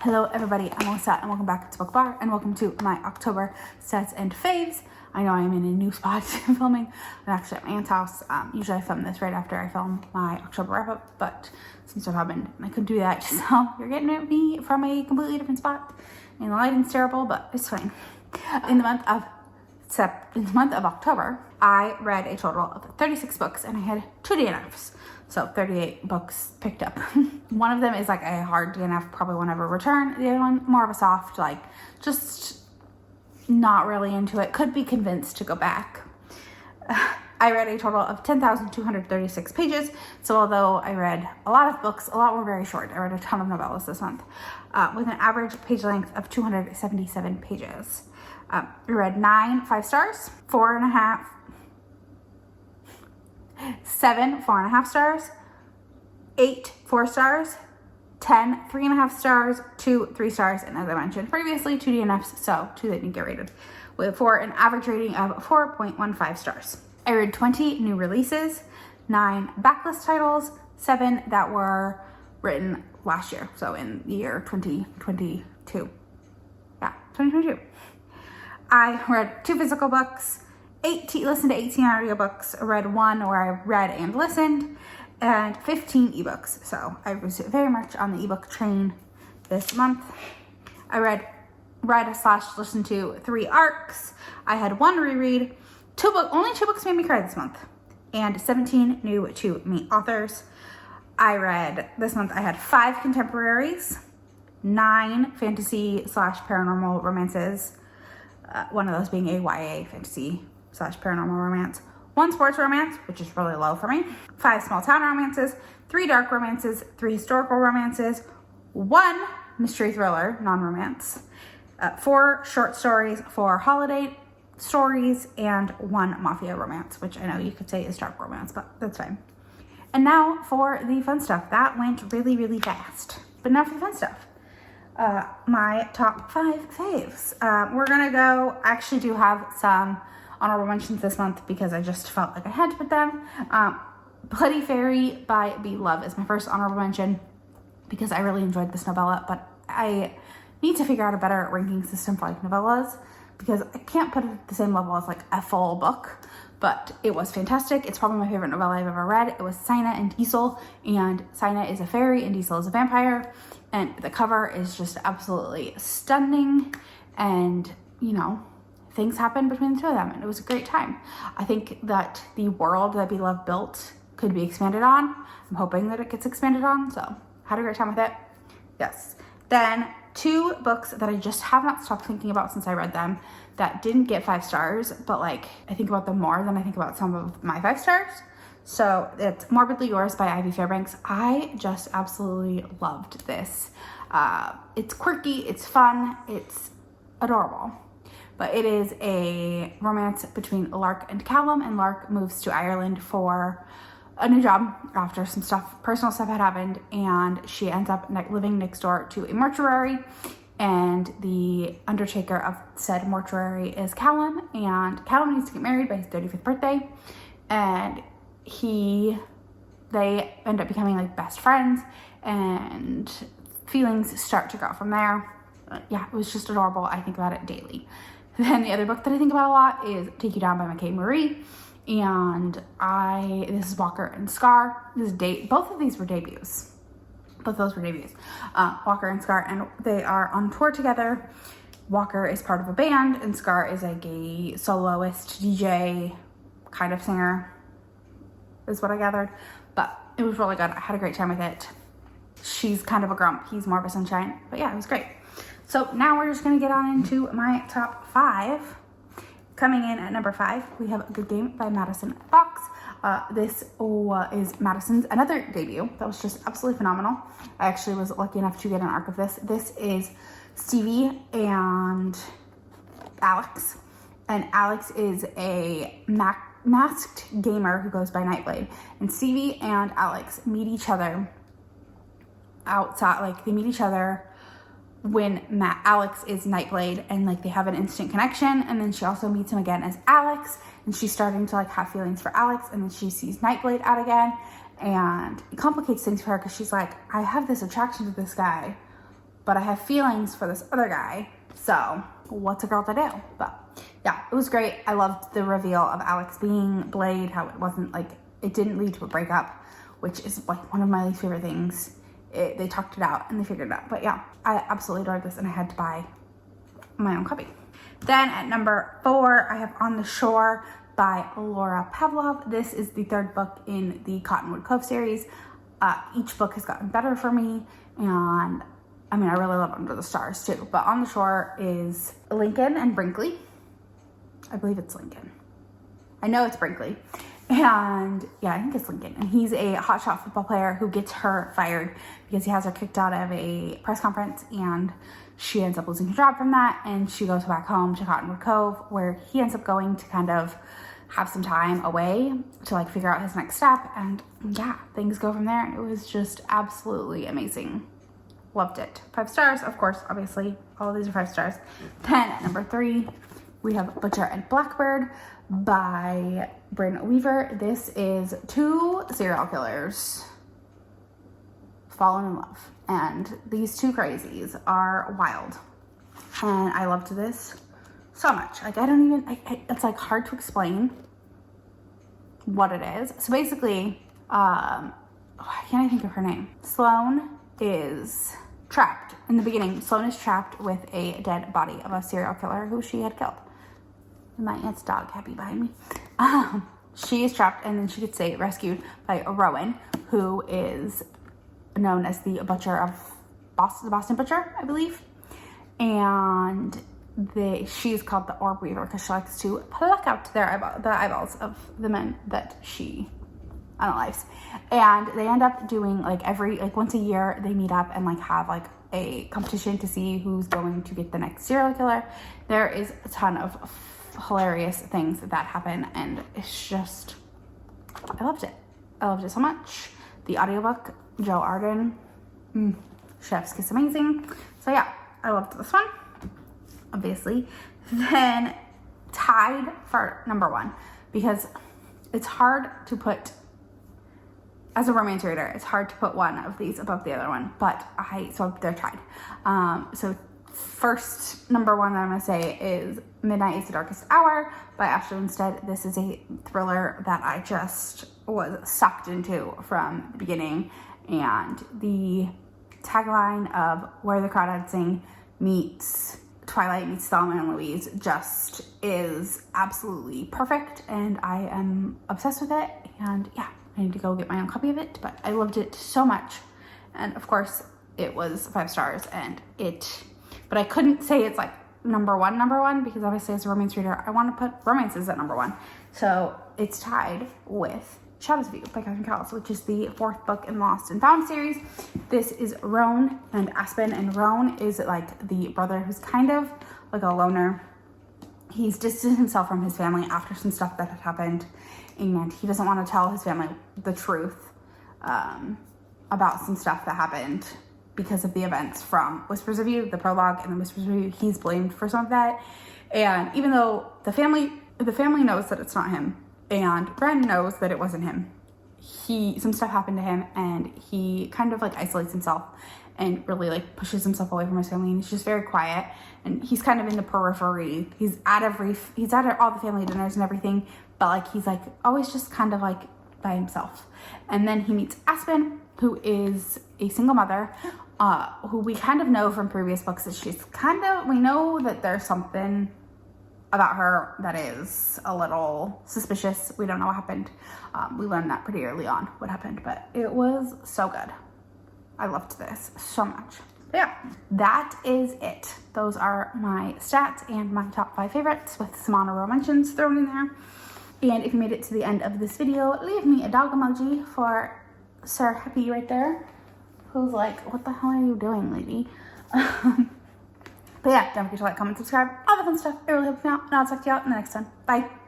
Hello everybody, I'm Winstead and welcome back to Book Bar and welcome to my October sets and faves. I know I'm in a new spot filming. I'm actually at my aunt's house. Usually I film this right after I film my October wrap up, but some stuff happened and I couldn't do that. So you're getting at me from a completely different spot and the lighting's terrible, but it's fine. In the month of October, I read a total of 36 books and I had 2 DNFs. So 38 books picked up. One of them is like a hard DNF, probably won't ever return. The other one, more of a soft, like just not really into it. Could be convinced to go back. I read a total of 10,236 pages. So although I read a lot of books, a lot were very short. I read a ton of novellas this month with an average page length of 277 pages. I read 9 5 stars, 4.5, 7 4.5 stars, 8 4 stars, 10 3.5 stars, 2 3 stars, and as I mentioned previously, 2 DNFs, so 2 that didn't get rated, for an average rating of 4.15 stars. I read 20 new releases, 9 backlist titles, 7 that were written last year, so in the year 2022. Yeah, 2022. I read 2 physical books, listened to 18 audiobooks, read 1 where I read and listened, and 15 ebooks. So I was very much on the ebook train this month. I read / listened to 3 arcs. I had 1 reread. Only 2 books made me cry this month, and 17 new to me authors. I read this month. I had 5 contemporaries, 9 fantasy / paranormal romances. One of those being a YA fantasy / paranormal romance, 1 sports romance, which is really low for me, 5 small town romances, 3 dark romances, 3 historical romances, 1 mystery thriller, non-romance, 4 short stories, 4 holiday stories, and 1 mafia romance, which I know you could say is dark romance, but that's fine. And now for the fun stuff. That went really, really fast. But now for the fun stuff. My top 5 faves. We're gonna go, I actually do have some honorable mentions this month because I just felt like I had to put them. Bloody Fairy by B. Love is my first honorable mention because I really enjoyed this novella, but I need to figure out a better ranking system for like novellas because I can't put it at the same level as like a full book, but it was fantastic. It's probably my favorite novella I've ever read. It was Sina and Diesel, and Sina is a fairy and Diesel is a vampire, and the cover is just absolutely stunning, and you know, things happened between the 2 of them, and it was a great time. I think that the world that B. Love built could be expanded on. I'm hoping that it gets expanded on, so had a great time with it. Yes. Then 2 books that I just have not stopped thinking about since I read them that didn't get 5 stars, but like I think about them more than I think about some of my 5 stars. So it's Morbidly Yours by Ivy Fairbanks. I just absolutely loved this. It's quirky, it's fun, it's adorable. But it is a romance between Lark and Callum, and Lark moves to Ireland for a new job after some personal stuff had happened, and she ends up living next door to a mortuary, and the undertaker of said mortuary is Callum, and Callum needs to get married by his 35th birthday, and they end up becoming like best friends, and feelings start to grow from there. Yeah, it was just adorable. I think about it daily. Then the other book that I think about a lot is Take You Down by Michae Marie, and this is Walker and Scar. Both of these were debuts. Both those were debuts. Walker and Scar, and they are on tour together. Walker is part of a band, and Scar is a gay soloist, DJ, kind of singer, is what I gathered. But it was really good. I had a great time with it. She's kind of a grump. He's more of a sunshine. But yeah, it was great. So now we're just going to get on into my top 5. Coming in at number 5, we have A Good Game by Madison Fox. This is Madison's another debut that was just absolutely phenomenal. I actually was lucky enough to get an arc of this. This is Stevie and Alex. And Alex is a masked gamer who goes by Nightblade. And Stevie and Alex meet each other outside, like they meet each other when Alex is Nightblade, and like they have an instant connection, and then she also meets him again as Alex, and she's starting to like have feelings for Alex, and then she sees Nightblade out again, and it complicates things for her because she's like, I have this attraction to this guy, but I have feelings for this other guy. So what's a girl to do? But yeah, it was great. I loved the reveal of Alex being Blade, how it wasn't like, it didn't lead to a breakup, which is like one of my least favorite things. They talked it out and they figured it out. But yeah, I absolutely adored this and I had to buy my own copy. Then at number 4, I have On the Shore by Laura Pavlov. This is the 3rd book in the Cottonwood Cove series. Each book has gotten better for me, and I mean, I really love Under the Stars too, but On the Shore is Lincoln and Brinkley. I believe it's Lincoln. I know it's Brinkley. And yeah, I think it's Lincoln. And he's a hotshot football player who gets her fired because he has her kicked out of a press conference, and she ends up losing her job from that. And she goes back home to Cottonwood Cove, where he ends up going to kind of have some time away to like figure out his next step. And yeah, things go from there. And it was just absolutely amazing. Loved it. 5 stars, of course, obviously. All of these are 5 stars. Then at number 3, we have Butcher and Blackbird by Brynn Weaver. This is 2 serial killers fallen in love. And these 2 crazies are wild. And I loved this so much. Like, I don't even, it's like hard to explain what it is. So basically, why can't I think of her name? Sloane is trapped. In the beginning, Sloane is trapped with a dead body of a serial killer who she had killed. My aunt's dog happy behind me. She is trapped, and then she gets rescued by Rowan, who is known as the butcher of the Boston Butcher, I believe. And she's called the Orb Weaver because she likes to pluck out the eyeballs of the men that she unalives. And they end up doing like once a year they meet up and like have like a competition to see who's going to get the next serial killer. There is a ton of hilarious things that happen, and it's just, I loved it. I loved it so much. The audiobook, Joe Arden, chef's kiss amazing. So yeah, I loved this one, obviously. Then tied for number 1, because it's hard to put, as a romance reader, it's hard to put one of these above the other one, but so they're tied. So first, number 1 that I'm going to say is Midnight is the Darkest Hour by Ashley Winstead. This is a thriller that I just was sucked into from the beginning, and the tagline of Where the Crawdads Sing meets Twilight meets Thelma and Louise just is absolutely perfect, and I am obsessed with it. And yeah, I need to go get my own copy of it, but I loved it so much. And of course it was 5 stars, but I couldn't say it's like number one, because obviously as a romance reader, I want to put romances at number 1. So it's tied with Shadow's View by Cowles, which is the 4th book in Lost and Found series. This is Roan and Aspen, and Roan is like the brother who's kind of like a loner. He's distanced himself from his family after some stuff that had happened, and he doesn't want to tell his family the truth about some stuff that happened because of the events from Whispers of You, the prologue, and the Whispers of You. He's blamed for some of that. And even though the family knows that it's not him, and Brynn knows that it wasn't him, some stuff happened to him, and he kind of like isolates himself and really like pushes himself away from his family, and he's just very quiet, and he's kind of in the periphery. He's at all the family dinners and everything, but like he's like always just kind of like by himself. And then he meets Aspen, who is a single mother, who we kind of know from previous books that we know that there's something about her that is a little suspicious. We don't know what happened. We learned that pretty early on what happened, but it was so good. I loved this so much. But yeah, that is it. Those are my stats and my top 5 favorites with some honorable mentions thrown in there. And if you made it to the end of this video, leave me a dog emoji for Sir Happy right there, who's like, what the hell are you doing, lady? But yeah, don't forget to like, comment, subscribe, all that fun stuff. It really helps me out, and I'll talk to you all in the next one. Bye.